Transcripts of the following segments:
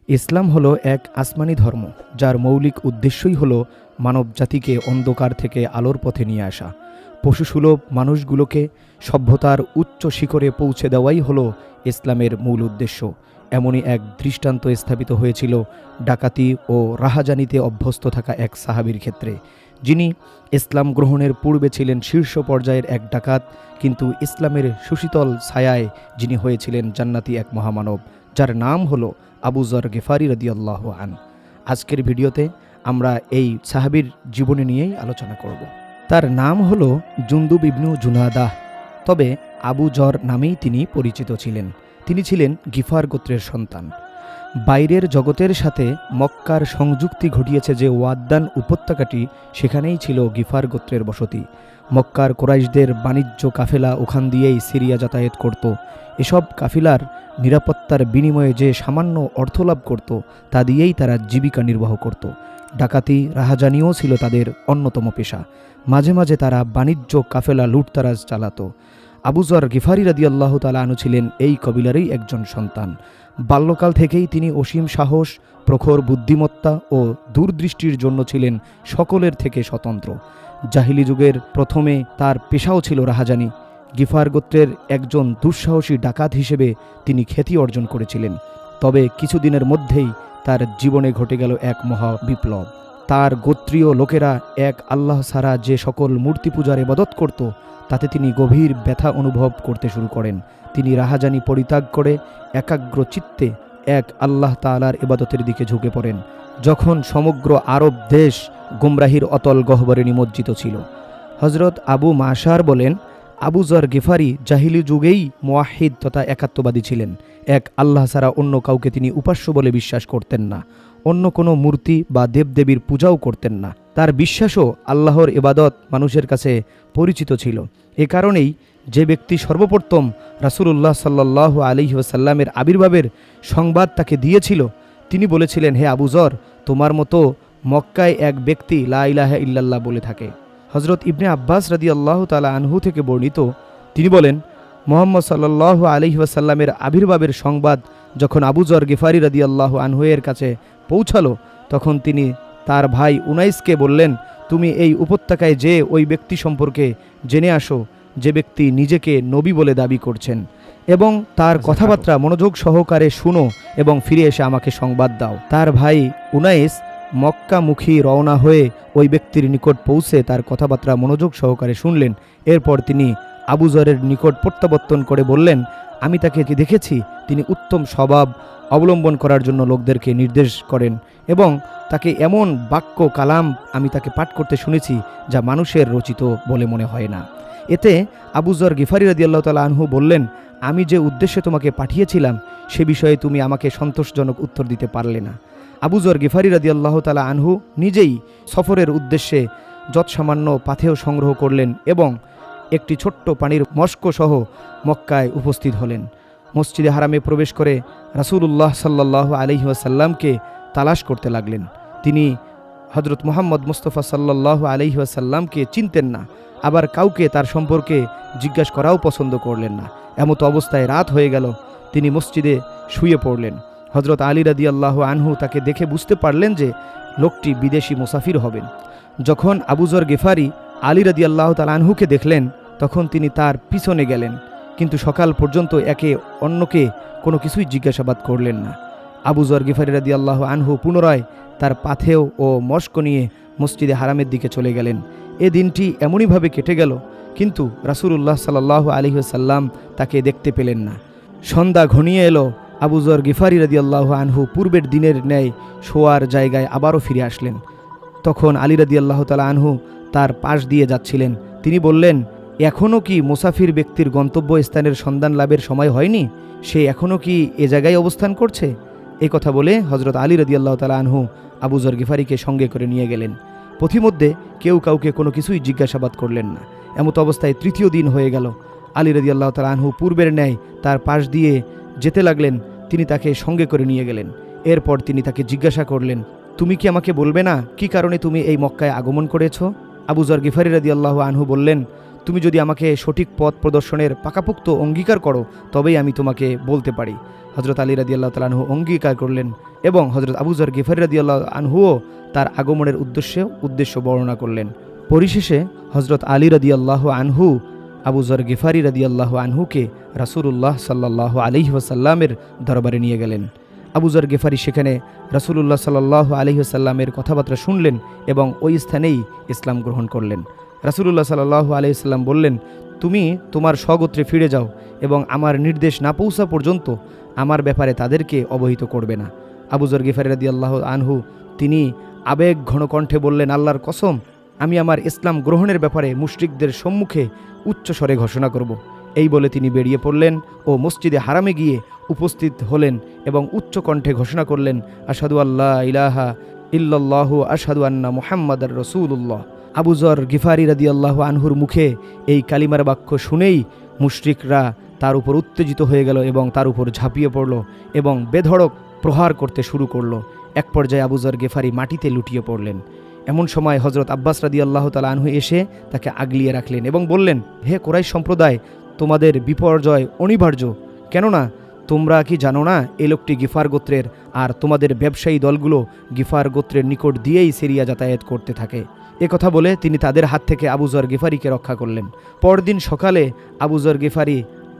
ইসলাম হলো এক আসমানি ধর্ম, যার মৌলিক উদ্দেশ্যই হলো মানবজাতিকে অন্ধকার থেকে আলোর পথে নিয়ে আসা। পশুসুলভ মানুষগুলোকে সভ্যতার উচ্চ শিখরে পৌঁছে দেওয়াই হলো ইসলামের মূল উদ্দেশ্য। এমনই এক দৃষ্টান্ত স্থাপিত হয়েছিল ডাকাতি ও রাহাজানিতে অভ্যস্ত থাকা এক সাহাবীর ক্ষেত্রে, যিনি ইসলাম গ্রহণের পূর্বে ছিলেন শীর্ষ পর্যায়ের এক ডাকাত, কিন্তু ইসলামের সুশীতল ছায়ায় যিনি হয়েছিলেন জান্নাতি এক মহামানব, যার নাম হলো আবু যর গিফারি রাদিয়াল্লাহু আনহু। আজকের ভিডিওতে আমরা এই সাহাবীর জীবনী নিয়েই আলোচনা করব। তার নাম হলো জুনদুব ইবনু জুনাদাহ, তবে আবু যর নামেই তিনি পরিচিত ছিলেন। তিনি ছিলেন গিফার গোত্রের সন্তান। বাইরের জগতের সাথে মক্কার সংযুক্তি ঘটিয়েছে যে ওয়াদ্দান উপত্যকাটি, সেখানেই ছিল গিফার গোত্রের বসতি। মক্কার কোরাইশদের বাণিজ্য কাফেলা ওখান দিয়েই সিরিয়া যাতায়াত করত। এসব কাফিলার নিরাপত্তার বিনিময়ে যে সামান্য অর্থ লাভ করত, তা দিয়েই তারা জীবিকা নির্বাহ করত। ডাকাতি রাহাজানিও ছিল তাদের অন্যতম পেশা। মাঝে মাঝে তারা বাণিজ্য কাফেলা লুটতারাজ চালাত। আবু যর গিফারি রাদিয়াল্লাহু তাআলা আনহু ছিলেন এই কবিলারই একজন সন্তান। বাল্যকাল থেকেই তিনি অসীম সাহস, প্রখর বুদ্ধিমত্তা ও দূরদৃষ্টির জন্য ছিলেন সকলের থেকে স্বতন্ত্র। জাহিলি যুগের প্রথমে তার পেশাও ছিল রাহাজানি। গিফার গোত্রের একজন দুঃসাহসী ডাকাত হিসেবে তিনি খ্যাতি অর্জন করেছিলেন। তবে কিছুদিনের মধ্যেই তার জীবনে ঘটে গেল এক মহা বিপ্লব। তার গোত্রীয় লোকেরা এক আল্লাহ ছাড়া যে সকল মূর্তি পূজার ইবাদত করত, তাতে তিনি গভীর ব্যথা অনুভব করতে শুরু করেন। তিনি রাহাজানি পরিত্যাগ করে একাগ্র চিত্তে এক আল্লাহ তাআলার ইবাদতের দিকে ঝুঁকে পড়েন, যখন সমগ্র আরব দেশ গুমরাহির অতল গহ্বরে নিমজ্জিত ছিল। হযরত আবু মাশার বলেন, আবু যর গিফারি জাহিলি যুগেই মুওয়াহিদ তথা একাত্মবাদী ছিলেন। এক আল্লাহ ছাড়া অন্য কাউকে তিনি উপাস্য বলে বিশ্বাস করতেন না। অন্য কোনো মূর্তি বা দেবদেবীর পূজাও করতেন না। তার বিশ্বাসও আল্লাহর ইবাদত মানুষের কাছে পরিচিত ছিল। এ কারণেই যে ব্যক্তি সর্বপ্রথম রাসূলুল্লাহ সাল্লাল্লাহু আলাইহি ওয়াসাল্লামের আবির্ভাবের সংবাদ তাকে দিয়েছিল, তিনি বলেছিলেন, হে আবু যর, তোমার মতো মক্কায় এক ব্যক্তি লা ইলাহা ইল্লাল্লাহ বলে থাকে। হযরত ইবনে আব্বাস রাদিয়াল্লাহু তাআলা আনহু থেকে বর্ণিত, তিনি বলেন, মুহাম্মদ সাল্লাল্লাহু আলাইহি ওয়াসাল্লামের আবির্ভাবের সংবাদ যখন আবু যর গিফারি রাদিয়াল্লাহু আনহু এর কাছে পৌঁছালো, তখন তিনি তার ভাই উনাইসকে বললেন, তুমি এই উপত্যকায় যে ওই ব্যক্তি সম্পর্কে জেনে আসো যে ব্যক্তি নিজেকে নবী বলে দাবি করছেন, এবং তার কথাবার্তা মনোযোগ সহকারে শুনো এবং ফিরে এসে আমাকে সংবাদ দাও। তার ভাই উনাইস মক্কামুখী রওনা হয়ে ওই ব্যক্তির নিকট পৌঁছে তার কথাবার্তা মনোযোগ সহকারে শুনলেন। এরপর তিনি আবু যরের নিকট প্রত্যাবর্তন করে বললেন, আমি তাকে দেখেছি, তিনি উত্তম স্বভাব অবলম্বন করার জন্য লোকদেরকে নির্দেশ করেন, এবং তাকে এমন বাক্য কালাম আমি তাকে পাঠ করতে শুনেছি যা মানুষের রচিত বলে মনে হয় না। এতে আবু যর গিফারি রাদিয়াল্লাহু তাআলা আনহু বললেন, আমি যে উদ্দেশ্যে তোমাকে পাঠিয়েছিলাম সে বিষয়ে তুমি আমাকে সন্তোষজনক উত্তর দিতে পারলে না। আবু যর গিফারি রাদিয়াল্লাহু তাআলা আনহু নিজেই সফরের উদ্দেশ্যে যৎসামান্য পাথেয় সংগ্রহ করলেন এবং একটি ছোট্ট পানির মস্ক সহ মক্কায় উপস্থিত হলেন। মসজিদে হারামে প্রবেশ করে রাসূলুল্লাহ সাল্লাল্লাহু আলাইহি ওয়াসাল্লামকে তালাশ করতে লাগলেন। তিনি হযরত মুহাম্মদ মুস্তাফা সাল্লাল্লাহু আলাইহি ওয়াসাল্লামকে চিনতেন না, আবার কাউকে তার সম্পর্কে জিজ্ঞাসা করাও পছন্দ করলেন না। এমতো অবস্থায় রাত হয়ে গেল। তিনি মসজিদে শুয়ে পড়লেন। হযরত আলী রাদিয়াল্লাহু আনহু তাকে দেখে বুঝতে পারলেন যে লোকটি বিদেশি মুসাফির হবেন। যখন আবু যর গিফারি আলী রাদিয়াল্লাহু তাআলা আনহুকে দেখলেন, তখন তিনি তার পিছনে গেলেন, কিন্তু সকাল পর্যন্ত একে অন্যকে কোনো কিছুই জিজ্ঞাসাবাদ করলেন না। আবু যর গিফারি রাদিয়াল্লাহু আনহু পুনরায় তার পাথেয় ও মস্ক নিয়ে মসজিদে হারামের দিকে চলে গেলেন। এ দিনটি এমনইভাবে কেটে গেল, কিন্তু রাসূলুল্লাহ সাল্লাল্লাহু আলাইহি ওয়াসাল্লাম তাকে দেখতে পেলেন না। সন্ধ্যা ঘনিয়ে এলো। আবু যর গিফারি রাদিয়াল্লাহু আনহু পূর্বের দিনের ন্যায় শোয়ার জায়গায় আবারও ফিরে আসলেন। তখন আলী রাদিয়াল্লাহু তাআলা আনহু তার পাশ দিয়ে যাচ্ছিলেন। তিনি বললেন, এখনও কি মুসাফির ব্যক্তির গন্তব্য স্থানের সন্ধান লাভের সময় হয়নি? সে এখনও কি এ জায়গায় অবস্থান করছে? এই কথা বলে হযরত আলী রাদিয়াল্লাহু তাআলা আনহু আবু যর গিফারিকে সঙ্গে করে নিয়ে গেলেন। পথিমধ্যে কেউ কাউকে কোনো কিছুই জিজ্ঞাসাবাদ করলেন না। এমতো অবস্থায় তৃতীয় দিন হয়ে গেল। আলী রাদিয়াল্লাহু তাআলা আনহু পূর্বের ন্যায় তার পাশ দিয়ে যেতে লাগলেন। তিনি তাকে সঙ্গে করে নিয়ে গেলেন। এরপর তিনি তাকে জিজ্ঞাসা করলেন, তুমি কি আমাকে বলবে না কি কারণে তুমি এই মক্কায় আগমন করেছ? আবু যর গিফারি রাদিয়াল্লাহু আনহু বললেন, তুমি যদি আমাকে সঠিক পথ প্রদর্শনের পাকাপোক্ত অঙ্গীকার করো তবেই আমি তোমাকে বলতে পারি। হজরত আলী রাদিয়াল্লাহু তাআলা আনহু অঙ্গীকার করলেন এবং হজরত আবু যর গিফারী রাদিয়াল্লাহু আনহুও তার আগমনের উদ্দেশ্য বর্ণনা করলেন। পরিশেষে হজরত আলী রাদিয়াল্লাহু আনহু আবু যর গিফারী রাদিয়াল্লাহু আনহুকে রাসূলুল্লাহ সাল্লাল্লাহু আলাইহি ওয়াসাল্লামের দরবারে নিয়ে গেলেন। আবু যর গিফারী সেখানে রাসূলুল্লাহ সাল্লাল্লাহু আলাইহি ওয়াসাল্লামের কথাবার্তা শুনলেন এবং ওই স্থানেই ইসলাম গ্রহণ করলেন। রাসূলুল্লাহ সাল্লাল্লাহু আলাইহি ওয়াসাল্লাম বললেন, তুমি তোমার স্বগোত্রে ফিরে যাও এবং আমার নির্দেশ না পৌঁছা পর্যন্ত আমার ব্যাপারে তাদেরকে অবহিত করবে না। আবু যর গিফারী রাদিয়াল্লাহু আনহু তিনি আবেগ ঘন কণ্ঠে বললেন, আল্লাহর কসম, আমি আমার ইসলাম গ্রহণের ব্যাপারে মুশরিকদের সম্মুখে উচ্চস্বরে ঘোষণা করব। এই বলে তিনি বেরিয়ে পড়লেন ও মসজিদে হারামে গিয়ে উপস্থিত হলেন এবং উচ্চ কণ্ঠে ঘোষণা করলেন, আশহাদু আল্লা ইলাহা ইল্লাল্লাহু আশহাদু আন্না মুহাম্মাদার রাসূলুল্লাহ। আবু যর গিফারী রাদিয়াল্লাহু আনহুর মুখে এই কালিমার বাক্য শুনেই মুশরিকরা তার উপর উত্তেজিত হয়ে গেল এবং তার উপর ঝাঁপিয়ে পড়ল এবং বেধড়ক প্রহার করতে শুরু করল। এক পর্যায়ে আবু যর গিফারী মাটিতে লুটিয়ে পড়লেন। এমন সময় হজরত আব্বাস রাদিয়াল্লাহু তাআলা আনহু এসে তাকে আগলিয়ে রাখলেন এবং বললেন, হে কুরাইশ সম্প্রদায়, তোমাদের বিপর্যয় অনিবার্য। কেননা তোমরা কি জানো না এ লোকটি গিফার গোত্রের, আর তোমাদের ব্যবসায়ী দলগুলো গিফার গোত্রের নিকট দিয়েই সিরিয়া যাতায়াত করতে থাকে। এ কথা বলে তিনি তাদের হাত থেকে আবু যর গিফারীকে রক্ষা করলেন। পরদিন সকালে আবু যর গিফারী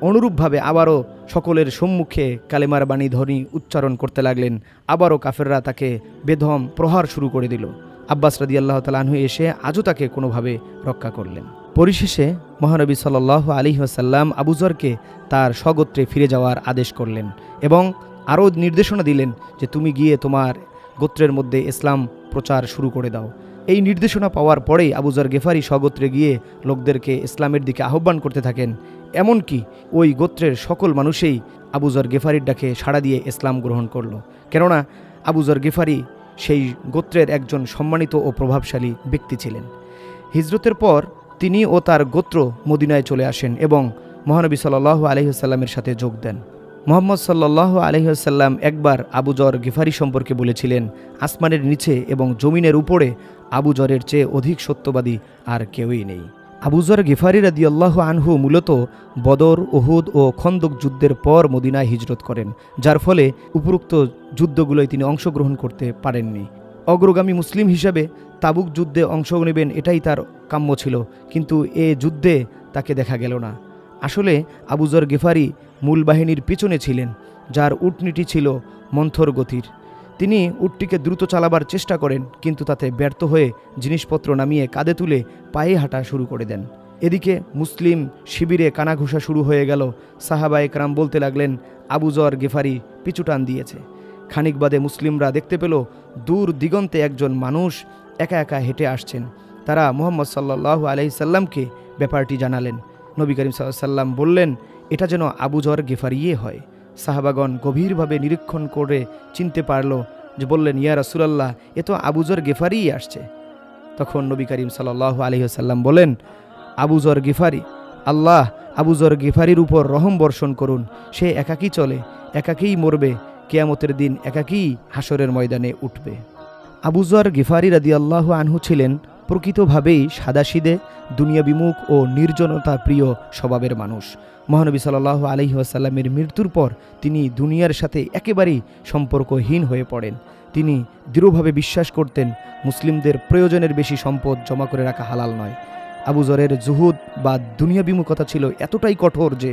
অনুরূপভাবে আবারও সকলের সম্মুখে কালেমার বাণী ধ্বনি উচ্চারণ করতে লাগলেন। আবারও কাফেররা তাকে বেদম প্রহার শুরু করে দিল। আব্বাস রাদিয়াল্লাহু তাআলা আনহু এসে আজও তাকে কোনোভাবে রক্ষা করলেন। পরিশেষে মহানবী সাল্লাল্লাহু আলাইহি ওয়াসাল্লাম আবু যরকে তার স্বগোত্রে ফিরে যাওয়ার আদেশ করলেন এবং আরও নির্দেশনা দিলেন যে তুমি গিয়ে তোমার গোত্রের মধ্যে ইসলাম প্রচার শুরু করে দাও। এই নির্দেশনা পাওয়ার পরেই আবু যর গিফারী স্বগোত্রে গিয়ে লোকদেরকে ইসলামের দিকে আহ্বান করতে থাকেন। এমনকি ওই গোত্রের সকল মানুষেই আবু যর গিফারীর ডাকে সাড়া দিয়ে ইসলাম গ্রহণ করল। কেননা আবু যর গিফারী সেই গোত্রের একজন সম্মানিত ও প্রভাবশালী ব্যক্তি ছিলেন। হিজরতের পর তিনি ও তার গোত্র মদিনায় চলে আসেন এবং মহানবী সাল্লাল্লাহু আলাইহি ওয়াসাল্লামের সাথে যোগ দেন। মুহাম্মদ সাল্লাল্লাহু আলাইহি ওয়াসাল্লাম একবার আবু যর গিফারী সম্পর্কে বলেছিলেন, আসমানের নিচে এবং জমিনের উপরে আবু যরের চেয়ে অধিক সত্যবাদী আর কেউই নেই। আবু যর গিফারী রাদিয়াল্লাহু আনহু মূলত বদর, উহুদ ও খন্দক যুদ্ধের পর মদিনায় হিজরত করেন, যার ফলে উপরোক্ত যুদ্ধগুলোয় তিনি অংশগ্রহণ করতে পারেননি। অগ্রগামী মুসলিম হিসাবে তাবুক যুদ্ধে অংশ নেবেন এটাই তার কাম্য ছিল, কিন্তু এ যুদ্ধে তাকে দেখা গেল না। আসলে আবু যর গিফারী মূল বাহিনীর পিছনে ছিলেন, যার উটনীটি ছিল মন্থর গতির। তিনি উটটিকে দ্রুত চালাবার চেষ্টা করেন, কিন্তু তাতে ব্যর্থ হয়ে জিনিসপত্র নামিয়ে কাঁধে তুলে পায়ে হাঁটা শুরু করে দেন। এদিকে মুসলিম শিবিরে কানাঘুষা শুরু হয়ে গেল। সাহাবায়ে কেরাম বলতে লাগলেন, আবু যর গিফারী পিছুটান দিয়েছে। খানিক বাদে মুসলিমরা দেখতে পেল দূর দিগন্তে একজন মানুষ একা একা হেঁটে আসছেন। তারা মুহাম্মদ সাল্লাল্লাহু আলাইহি সাল্লামকে ব্যাপারটি জানালেন। নবী করিম সাল্লাল্লাহু আলাইহি সাল্লাম বললেন, এটা যেন আবু যর গিফারীই হয়। সাহাবাগণ গভীরভাবে নিরীক্ষণ করে চিনতে পারল, যে বললেন, ইয়া রাসূলুল্লাহ, এ তো আবু যর গিফারীই আসছে। তখন নবী করিম সাল্লাল্লাহু আলাইহি সাল্লাম বলেন, আবু যর গিফারী, আল্লাহ আবু যর গিফারীর উপর রহম বর্ষণ করুন। সে একাকী চলে, একাকীই মরবে, কিয়ামতের দিন একাকীই হাসরের ময়দানে উঠবে। আবু যর গিফারী রাদিয়াল্লাহু আনহু ছিলেন প্রকৃতভাবেই সাদাসিদে, দুনিয়াবিমুখ ও নির্জনতা প্রিয় স্বভাবের মানুষ। মহানবী সাল্লাল্লাহু আলাইহি ওয়াসাল্লামের মৃত্যুর পর তিনি দুনিয়ার সাথে একেবারেই সম্পর্কহীন হয়ে পড়েন। তিনি দৃঢ়ভাবে বিশ্বাস করতেন, মুসলিমদের প্রয়োজনের বেশি সম্পদ জমা করে রাখা হালাল নয়। আবু যরের জুহুদ বা দুনিয়াবিমুখতা ছিল এতটাই কঠোর যে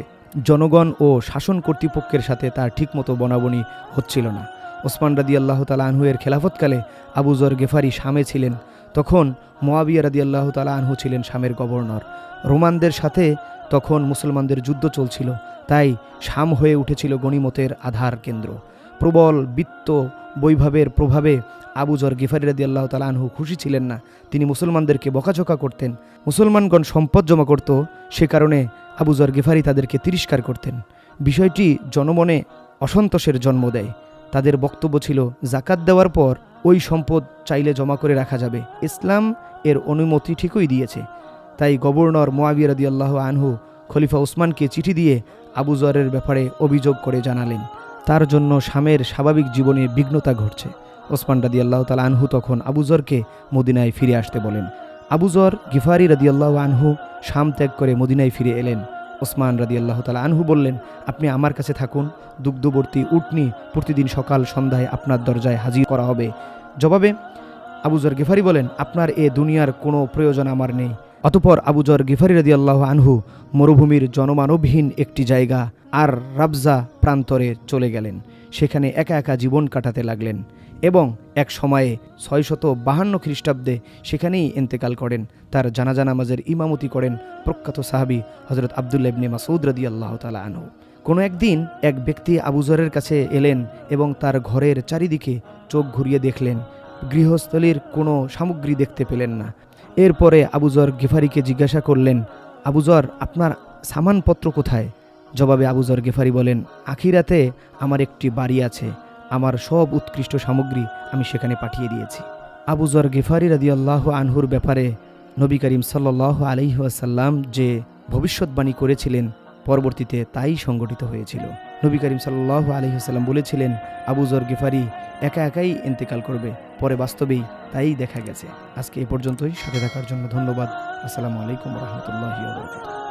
জনগণ ও শাসন কর্তৃপক্ষের সাথে তার ঠিকমতো বনাবনি হচ্ছিল না। ওসমান রাদিয়াল্লাহু তাআলা আনহু এর খেলাফতকালে আবু যর গিফারী শামে ছিলেন। তখন মুয়াবিয়া রাদিয়াল্লাহু তাআলা আনহু ছিলেন শামের গভর্নর। রোমানদের সাথে তখন মুসলমানদের যুদ্ধ চলছিল, তাই শাম হয়ে উঠেছিল গনিমতের আধার কেন্দ্র। প্রবল বিত্ত বৈভবের প্রভাবে আবু যর গিফারী রাদিয়াল্লাহু তাআলা আনহু খুশি ছিলেন না। তিনি মুসলমানদেরকে বকাঝকা করতেন। মুসলমানগণ সম্পদ জমা করত, সে কারণে আবু যর গিফারী তাদেরকে তিরস্কার করতেন। বিষয়টি জনমনে অসন্তোষের জন্ম দেয়। তাদের বক্তব্য ছিল, জাকাত দেওয়ার পর ওই সম্পদ চাইলে জমা করে রাখা যাবে, ইসলাম এর অনুমতি ঠিকই দিয়েছে। তাই গভর্নর মুয়াবিয়া রাদিয়াল্লাহু আনহু খলিফা ওসমানকে চিঠি দিয়ে আবু যরের ব্যাপারে অভিযোগ করে জানালেন, তার জন্য শামের স্বাভাবিক জীবনে বিঘ্নতা ঘটছে। ওসমান রাদিয়াল্লাহু তাআলা আনহু তখন আবু যরকে মদিনায় ফিরে আসতে বলেন। আবু যর গিফারী রাদিয়াল্লাহু আনহু শাম ত্যাগ করে মদিনায় ফিরে এলেন। ওসমান রাদিয়াল্লাহু তাআলা আনহু বললেন, আপনি আমার কাছে থাকুন, দুগ্ধবর্তী উটনি প্রতিদিন সকাল সন্ধ্যায় আপনার দরজায় হাজির করা হবে। জবাবে আবু যর গিফারি বলেন, আপনার এ দুনিয়ার কোনো প্রয়োজন আমার নেই। অতঃপর আবু যর গিফারি রাদিয়াল্লাহু আনহু মরুভূমির জনমানবহীন একটি জায়গা আর রাবজা প্রান্তরে চলে গেলেন। সেখানে একা একা জীবন কাটাতে লাগলেন এবং এক সময়ে 652 খ্রিস্টাব্দে সেখানেই ইন্তেকাল করেন। তার জানাজা নামাজের ইমামতি করেন প্রখ্যাত সাহাবী হযরত আব্দুল্লাহ ইবনে মাসউদ রাদিয়াল্লাহু তাআলা আনহু। কোনো একদিন এক ব্যক্তি আবু যরের কাছে এলেন এবং তার ঘরের চারিদিকে চোখ ঘুরিয়ে দেখলেন, গৃহস্থলীর কোনো সামগ্রী দেখতে পেলেন না। এরপরে আবু যর গিফারিকে জিজ্ঞাসা করলেন, আবু যর, আপনার সামানপত্র কোথায়? জবাবে আবু যর গিফারি বলেন, আখিরাতে আমার একটি বাড়ি আছে, আমার সব উৎকৃষ্ট সামগ্রী আমি সেখানে পাঠিয়ে দিয়েছি। আবু যর গিফারি রাদিয়াল্লাহু আনহুর ব্যাপারে নবী করিম সাল্লাল্লাহু আলাইহি ওয়াসাল্লাম যে ভবিষ্যৎবাণী করেছিলেন পরবর্তীতে তাই সংঘটিত হয়েছিল। নবী করিম সাল্লাল্লাহু আলাইহি ওয়াসাল্লাম বলেছিলেন, আবু যর গিফারি একা একাই ইন্তেকাল করবে, পরে বাস্তবেই তাই দেখা গেছে। আজকে এ পর্যন্তই। সাথে থাকার জন্য ধন্যবাদ। আসসালামু আলাইকুম ওয়া রাহমাতুল্লাহি ওয়া বারাকাতুহু।